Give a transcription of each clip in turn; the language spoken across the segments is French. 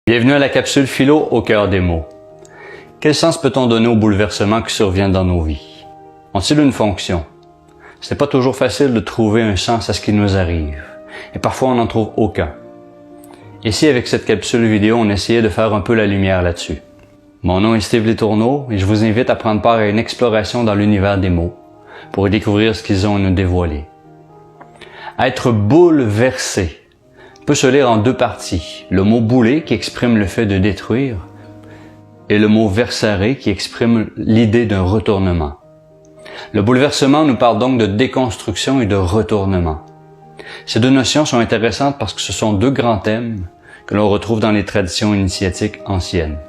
Bienvenue à la capsule philo au cœur des mots. Quel sens peut-on donner aux bouleversements qui surviennent dans nos vies? Ont-ils une fonction? Ce n'est pas toujours facile de trouver un sens à ce qui nous arrive, et parfois on n'en trouve aucun. Ici, avec cette capsule vidéo, on essayait de faire un peu la lumière là-dessus. Mon nom est Steve Letourneau et je vous invite à prendre part à une exploration dans l'univers des mots pour y découvrir ce qu'ils ont à nous dévoiler. Être bouleversé peut se lire en deux parties. Le mot bouler qui exprime le fait de détruire et le mot versare qui exprime l'idée d'un retournement. Le bouleversement nous parle donc de déconstruction et de retournement. Ces deux notions sont intéressantes parce que ce sont deux grands thèmes que l'on retrouve dans les traditions initiatiques anciennes.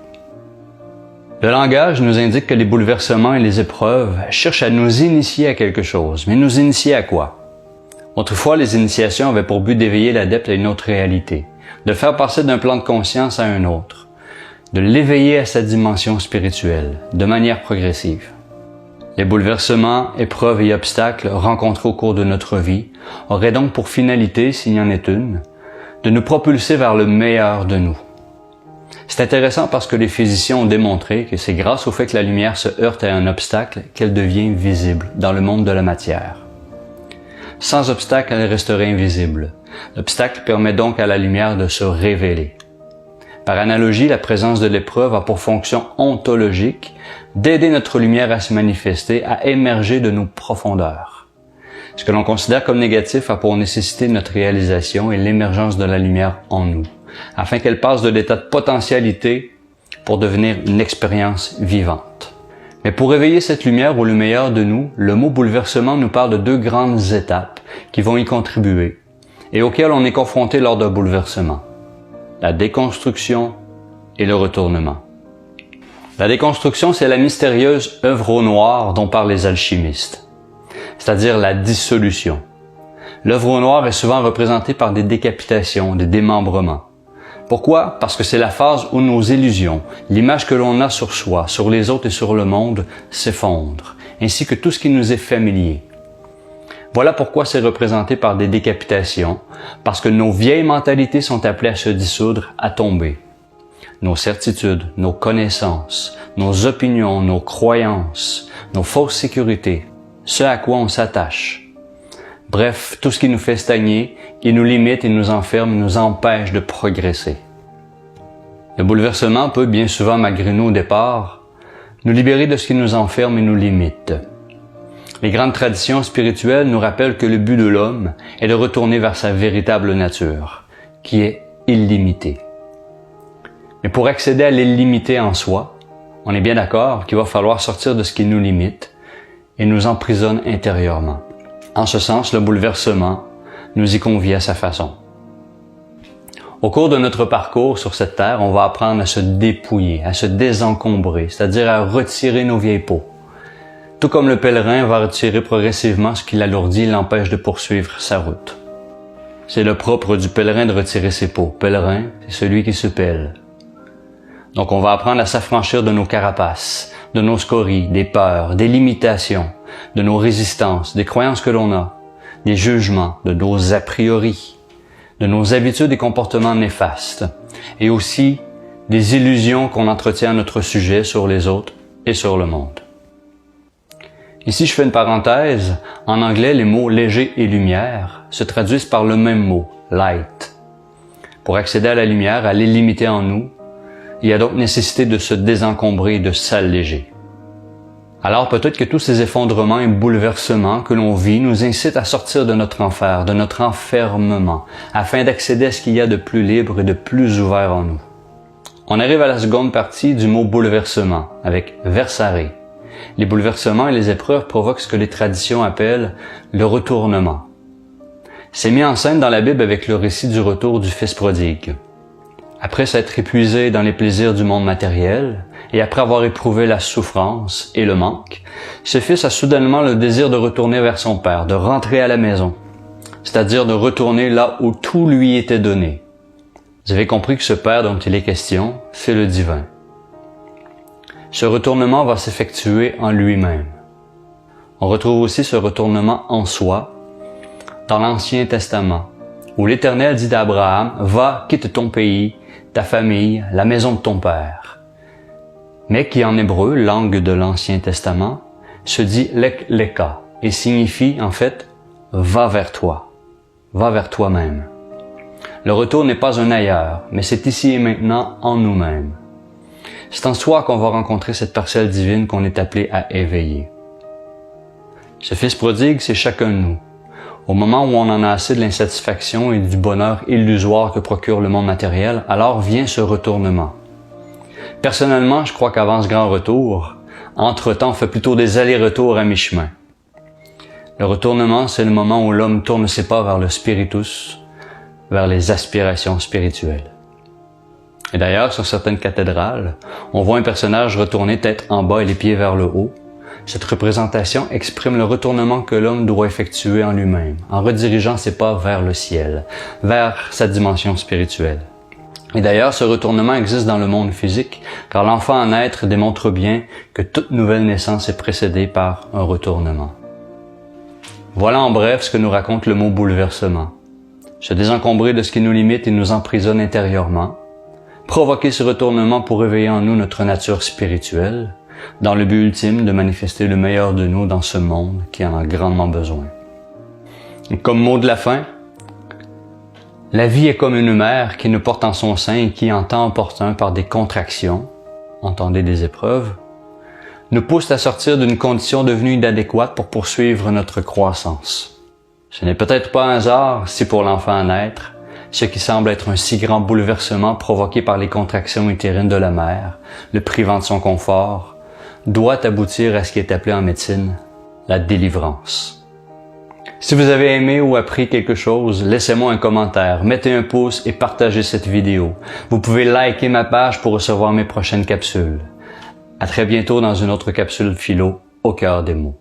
Le langage nous indique que les bouleversements et les épreuves cherchent à nous initier à quelque chose. Mais nous initier à quoi? Autrefois, les initiations avaient pour but d'éveiller l'adepte à une autre réalité, de le faire passer d'un plan de conscience à un autre, de l'éveiller à sa dimension spirituelle, de manière progressive. Les bouleversements, épreuves et obstacles rencontrés au cours de notre vie auraient donc pour finalité, s'il y en est une, de nous propulser vers le meilleur de nous. C'est intéressant parce que les physiciens ont démontré que c'est grâce au fait que la lumière se heurte à un obstacle qu'elle devient visible dans le monde de la matière. Sans obstacle, elle resterait invisible. L'obstacle permet donc à la lumière de se révéler. Par analogie, la présence de l'épreuve a pour fonction ontologique d'aider notre lumière à se manifester, à émerger de nos profondeurs. Ce que l'on considère comme négatif a pour nécessité notre réalisation et l'émergence de la lumière en nous, afin qu'elle passe de l'état de potentialité pour devenir une expérience vivante. Mais pour réveiller cette lumière ou le meilleur de nous, le mot bouleversement nous parle de deux grandes étapes qui vont y contribuer et auxquelles on est confronté lors d'un bouleversement. La déconstruction et le retournement. La déconstruction, c'est la mystérieuse œuvre au noir dont parlent les alchimistes, c'est-à-dire la dissolution. L'œuvre au noir est souvent représentée par des décapitations, des démembrements. Pourquoi? Parce que c'est la phase où nos illusions, l'image que l'on a sur soi, sur les autres et sur le monde, s'effondrent, ainsi que tout ce qui nous est familier. Voilà pourquoi c'est représenté par des décapitations, parce que nos vieilles mentalités sont appelées à se dissoudre, à tomber. Nos certitudes, nos connaissances, nos opinions, nos croyances, nos fausses sécurités, ce à quoi on s'attache. Bref, tout ce qui nous fait stagner, qui nous limite et nous enferme, nous empêche de progresser. Le bouleversement peut, bien souvent malgré nous au départ, nous libérer de ce qui nous enferme et nous limite. Les grandes traditions spirituelles nous rappellent que le but de l'homme est de retourner vers sa véritable nature, qui est illimitée. Mais pour accéder à l'illimité en soi, on est bien d'accord qu'il va falloir sortir de ce qui nous limite et nous emprisonne intérieurement. En ce sens, le bouleversement nous y convie à sa façon. Au cours de notre parcours sur cette terre, on va apprendre à se dépouiller, à se désencombrer, c'est-à-dire à retirer nos vieilles peaux. Tout comme le pèlerin va retirer progressivement ce qui l'alourdit et l'empêche de poursuivre sa route. C'est le propre du pèlerin de retirer ses peaux. Pèlerin, c'est celui qui se pèle. Donc on va apprendre à s'affranchir de nos carapaces, de nos scories, des peurs, des limitations, de nos résistances, des croyances que l'on a, des jugements, de nos a priori, de nos habitudes et comportements néfastes, et aussi des illusions qu'on entretient à notre sujet sur les autres et sur le monde. Ici, je fais une parenthèse. En anglais, les mots léger et lumière se traduisent par le même mot, light. Pour accéder à la lumière, à l'illimité en nous, il y a donc nécessité de se désencombrer et de s'alléger. Alors peut-être que tous ces effondrements et bouleversements que l'on vit nous incitent à sortir de notre enfer, de notre enfermement, afin d'accéder à ce qu'il y a de plus libre et de plus ouvert en nous. On arrive à la seconde partie du mot bouleversement, avec versare. Les bouleversements et les épreuves provoquent ce que les traditions appellent le retournement. C'est mis en scène dans la Bible avec le récit du retour du Fils prodigue. Après s'être épuisé dans les plaisirs du monde matériel, et après avoir éprouvé la souffrance et le manque, ce fils a soudainement le désir de retourner vers son père, de rentrer à la maison, c'est-à-dire de retourner là où tout lui était donné. Vous avez compris que ce père dont il est question, c'est le divin. Ce retournement va s'effectuer en lui-même. On retrouve aussi ce retournement en soi dans l'Ancien Testament, où l'Éternel dit d'Abraham, « Va, quitte ton pays, ta famille, la maison de ton père. Mais qui en hébreu, langue de l'Ancien Testament, se dit lek leka et signifie en fait va vers toi, va vers toi-même. Le retour n'est pas un ailleurs, mais c'est ici et maintenant en nous-mêmes. C'est en soi qu'on va rencontrer cette parcelle divine qu'on est appelé à éveiller. Ce fils prodigue, c'est chacun de nous. Au moment où on en a assez de l'insatisfaction et du bonheur illusoire que procure le monde matériel, alors vient ce retournement. Personnellement, je crois qu'avant ce grand retour, entre-temps, on fait plutôt des allers-retours à mi-chemin. Le retournement, c'est le moment où l'homme tourne ses pas vers le spiritus, vers les aspirations spirituelles. Et d'ailleurs, sur certaines cathédrales, on voit un personnage retourner tête en bas et les pieds vers le haut. Cette représentation exprime le retournement que l'homme doit effectuer en lui-même, en redirigeant ses pas vers le ciel, vers sa dimension spirituelle. Et d'ailleurs, ce retournement existe dans le monde physique, car l'enfant à naître démontre bien que toute nouvelle naissance est précédée par un retournement. Voilà en bref ce que nous raconte le mot bouleversement. Se désencombrer de ce qui nous limite et nous emprisonne intérieurement, provoquer ce retournement pour réveiller en nous notre nature spirituelle, dans le but ultime de manifester le meilleur de nous dans ce monde qui en a grandement besoin. Et comme mot de la fin, la vie est comme une mère qui nous porte en son sein et qui, en temps opportun, par des contractions, entendez des épreuves, nous pousse à sortir d'une condition devenue inadéquate pour poursuivre notre croissance. Ce n'est peut-être pas un hasard si pour l'enfant à naître, ce qui semble être un si grand bouleversement provoqué par les contractions utérines de la mère, le privant de son confort, doit aboutir à ce qui est appelé en médecine la délivrance. Si vous avez aimé ou appris quelque chose, laissez-moi un commentaire, mettez un pouce et partagez cette vidéo. Vous pouvez liker ma page pour recevoir mes prochaines capsules. À très bientôt dans une autre capsule philo au cœur des mots.